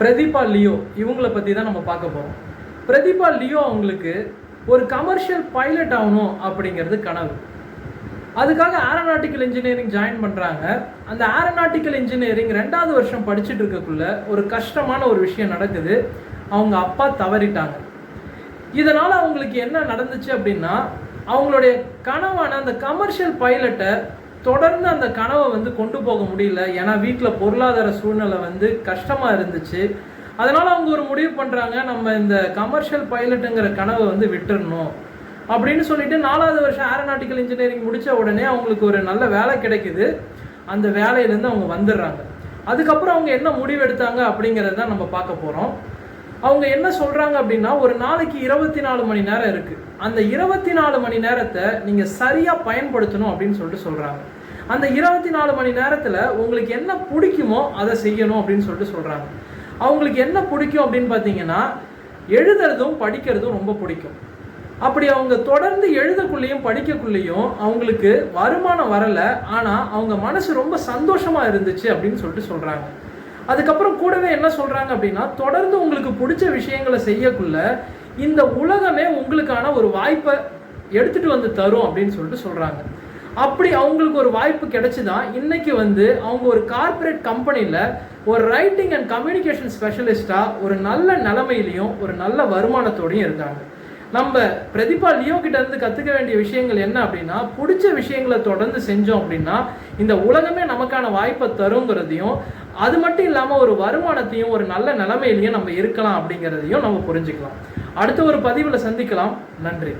Pratibha Leo இவங்களை பற்றி தான் நம்ம பார்க்க போகிறோம். பிரதீபா லியோ அவங்களுக்கு ஒரு கமர்ஷியல் பைலட் ஆகணும் அப்படிங்கிறது கனவு. அதுக்காக ஏரோநாட்டிக்கல் இன்ஜினியரிங் ஜாயின் பண்ணுறாங்க. அந்த ஏரோநாட்டிக்கல் இன்ஜினியரிங் 2வது வருஷம் படிச்சுட்டு இருக்கக்குள்ள ஒரு கஷ்டமான ஒரு விஷயம் நடக்குது. அவங்க அப்பா தவறிட்டாங்க. இதனால் அவங்களுக்கு என்ன நடந்துச்சு அப்படின்னா, அவங்களுடைய கனவான அந்த கமர்ஷியல் பைலட்டை தொடர்ந்து அந்த கனவை கொண்டு போக முடியல. ஏன்னா வீட்டில் பொருளாதார சூழ்நிலை கஷ்டமாக இருந்துச்சு. அதனால் அவங்க ஒரு முடிவு பண்ணுறாங்க, நம்ம இந்த கமர்ஷியல் பைலட்டுங்கிற கனவை விட்டுறணும் அப்படின்னு சொல்லிட்டு 4வது வருஷம் ஏரோநாட்டிக்கல் இன்ஜினியரிங் முடித்த உடனே அவங்களுக்கு ஒரு நல்ல வேலை கிடைக்குது. அந்த வேலையிலேருந்து அவங்க வந்துடுறாங்க. அதுக்கப்புறம் அவங்க என்ன முடிவு எடுத்தாங்க அப்படிங்கிறத தான் நம்ம பார்க்க போகிறோம். அவங்க என்ன சொல்கிறாங்க அப்படின்னா, ஒரு நாளைக்கு 24 மணி நேரம் இருக்குது. அந்த 24 மணி நேரத்தை நீங்கள் சரியாக பயன்படுத்தணும் அப்படின்னு சொல்கிறாங்க. அந்த 24 மணி நேரத்தில் உங்களுக்கு என்ன பிடிக்குமோ அதை செய்யணும் அப்படின்னு சொல்கிறாங்க. அவங்களுக்கு என்ன பிடிக்கும் அப்படின்னு பார்த்தீங்கன்னா, எழுதுறதும் படிக்கிறதும் ரொம்ப பிடிக்கும். அப்படி அவங்க தொடர்ந்து எழுதக்குள்ளேயும் படிக்கக்குள்ளேயும் அவங்களுக்கு வருமானம் வரலை, ஆனால் அவங்க மனசு ரொம்ப சந்தோஷமாக இருந்துச்சு அப்படின்னு சொல்கிறாங்க. அதுக்கப்புறம் கூடவே என்ன சொல்கிறாங்க அப்படின்னா, தொடர்ந்து உங்களுக்கு பிடிச்ச விஷயங்களை செய்யக்குள்ள இந்த உலகமே உங்களுக்கான ஒரு வாய்ப்பை எடுத்துகிட்டு தரும் அப்படின்னு சொல்கிறாங்க. அப்படி அவங்களுக்கு ஒரு வாய்ப்பு கிடைச்சிதான் இன்னைக்கு அவங்க ஒரு கார்ப்பரேட் கம்பெனியில் ஒரு ரைட்டிங் அண்ட் கம்யூனிகேஷன் ஸ்பெஷலிஸ்டாக ஒரு நல்ல நிலைமையிலையும் ஒரு நல்ல வருமானத்தோடையும் இருக்காங்க. நம்ம பிரதீபா லியோ கிட்ட இருந்து கற்றுக்க வேண்டிய விஷயங்கள் என்ன அப்படின்னா, பிடிச்ச விஷயங்களை தொடர்ந்து செஞ்சோம் அப்படின்னா இந்த உலகமே நமக்கான வாய்ப்பை தருங்கிறதையும், அது மட்டும் இல்லாமல் ஒரு வருமானத்தையும் ஒரு நல்ல நிலைமையிலையும் நம்ம இருக்கலாம் அப்படிங்கிறதையும் நம்ம புரிஞ்சுக்கலாம். அடுத்த ஒரு பதிவில் சந்திக்கலாம். நன்றி.